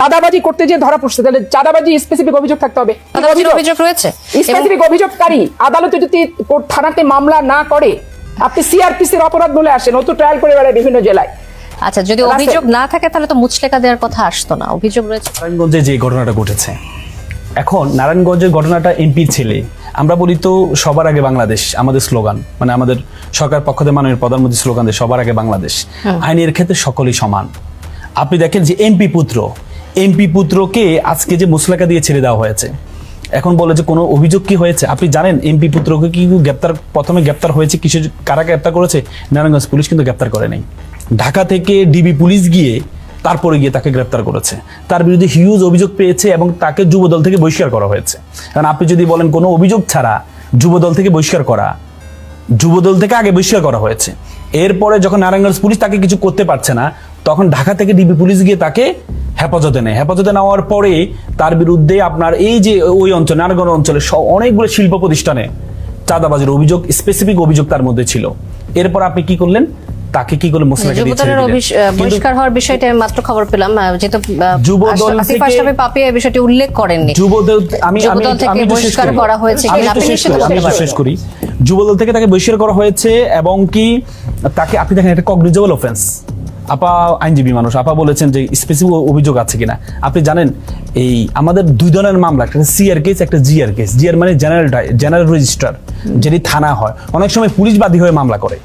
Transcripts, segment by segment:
চাঁদাবাজি করতে যে ধরা পড়ছে, তাহলে চাঁদাবাজি স্পেসিফিক অভিযোগ থাকতে হবে। অভিযোগ রয়েছে, স্পেসিফিক অভিযোগকারী আদালতে যদি থানাতে মামলা না করে, আপনি সিআরপিসির অপরাধ বলে আসেন, ও তো ট্রায়াল করে বেড়ায় বিভিন্ন জেলায়। আচ্ছা, যদি অভিযোগ না থাকে তাহলে তো মুচলেকা দেওয়ার কথা আসতো না। অভিযোগ রয়েছে। নারায়ণগঞ্জে যে ঘটনাটা ঘটেছে, এখন নারায়ণগঞ্জের ঘটনাটা এমপির ছেলে, আমরা বলি তো সবার আগে বাংলাদেশ, আমাদের স্লোগান, মানে আমাদের সরকার পক্ষ থেকে মাননীয় প্রধানমন্ত্রী স্লোগান দেয় সবার আগে বাংলাদেশ, আইনের ক্ষেত্রে সকলেই সমান। আপনি দেখেন যে এমপি পুত্রকে আজকে যে মুচলেকা দিয়ে ছেড়ে দেওয়া হয়েছে, এখন বলে যে কোনো অভিযোগ কি হয়েছে। আপনি জানেন এমপি পুত্রকে কি প্রথমে গ্রেপ্তার হয়েছে, কিছু কারা গ্রেপ্তার করেছে? নারায়ণগঞ্জ পুলিশ কিন্তু গ্রেপ্তার করে নাই। ঢাকা থেকে ডিবি পুলিশ গিয়ে তারপরে গিয়ে তাকে গ্রেপ্তার করেছে, তার বিরুদ্ধে হিউজ অভিযোগ পেয়েছে এবং তাকে যুবদল থেকে বহিষ্কার করা হয়েছে। কারণ আপনি যদি বলেন কোনো অভিযোগ ছাড়া যুবদল থেকে বহিষ্কার করা, যুবদল থেকে আগে বহিষ্কার করা হয়েছে, এরপরে যখন নারায়ণগঞ্জ পুলিশ তাকে কিছু করতে পারছে না, তখন ঢাকা থেকে ডিবি পুলিশ গিয়ে তাকে হেফাজতে নেয়। হেফাজতে নেওয়ার পরে তার বিরুদ্ধে আপনার এই যে ওই অঞ্চলে, নারায়ণগঞ্জ অঞ্চলে অনেকগুলো শিল্প প্রতিষ্ঠানে চাঁদাবাজির অভিযোগ, স্পেসিফিক অভিযোগ তার মধ্যে ছিল। এরপর আপনি কি করলেন? তাকে কি করলেন? মুচলেকা দিয়ে ছেড়ে দিলেন। বহিষ্কার হওয়ার বিষয়টা আমি মাত্র খবর পেলাম, যেহেতু যুবদল আসিফ আশরাফি পাপি এই বিষয়টি উল্লেখ করেননি। যুবদল যুবদল থেকে বহিষ্কার করা হয়েছে কি আপনি নিশ্চিত করতে আমি পারবেন? শেষ করি। যুবদল থেকে তাকে বহিষ্কার করা হয়েছে এবং কি তাকে আপনি দেখেন একটা কগনিজেবল অফেন্স। আপা আইনজীবী মানুষ, আপা বলেছেন যে স্পেসিফিক অভিযোগ আছে কিনা। আপনি জানেন এই আমাদের দুই ধরনের মামলা, একটা সিআর কেস, একটা জিআর কেস। জিআর মানে জেনারেল রেজিস্ট্রার, যেটি থানা হয়। অনেক সময় পুলিশ বাদী হয়ে মামলা করে,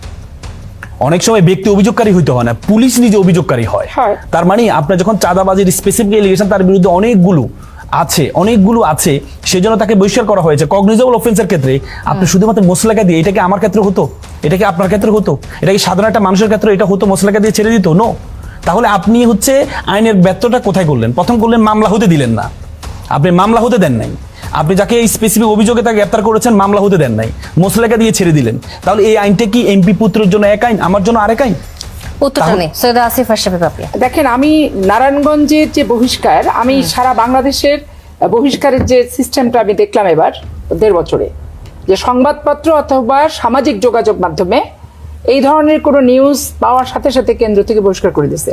অনেক সময় ব্যক্তি অভিযোগকারী হইতে হয় না, পুলিশ নিজে অভিযোগকারী হয়। তার মানে আপনার যখন চাঁদাবাজির স্পেসিফিক এলিগেশন তার বিরুদ্ধে অনেকগুলো আছে, সেজন্য তাকে বহিষ্কার করা হয়েছে। কগনিজেবল অফেন্সের ক্ষেত্রে আপনি শুধুমাত্র মুচলেকা দিয়ে, এটা কি আমার ক্ষেত্রে হতো? এটা কি আপনার ক্ষেত্রে হতো? এটা কি সাধারণ একটা মানুষের ক্ষেত্রে এটা হতো মুচলেকা দিয়ে ছেড়ে দিত? নো। তাহলে আপনি হচ্ছে আইনের ব্যত্যটা কোথায় করলেন? প্রথম করলেন মামলা হতে দিলেন না, আপনি মামলা হতে দেন নাই। আপনি যাকে এই স্পেসিফিক অভিযোগে তাকে গ্রেপ্তার করেছেন, মামলা হতে দেন নাই, মুচলেকা দিয়ে ছেড়ে দিলেন। তাহলে এই আইনটা কি এমপি পুত্রের জন্য এক আইন, আমার জন্য আরেক আইন? উত্তরটা নেই। সৈয়দ আসিফ আশরাফি পাপি, দেখেন, আমি নারায়ণগঞ্জের যে বহিষ্কার, আমি সারা বাংলাদেশের বহিষ্কারের যে সিস্টেমটা আমি দেখলাম এবার 1.5 বছরে, যে সংবাদপত্র অথবা সামাজিক যোগাযোগ মাধ্যমে এই ধরনের কোনো নিউজ পাওয়ার সাথে সাথে কেন্দ্র থেকে বহিষ্কার করে দিয়েছে।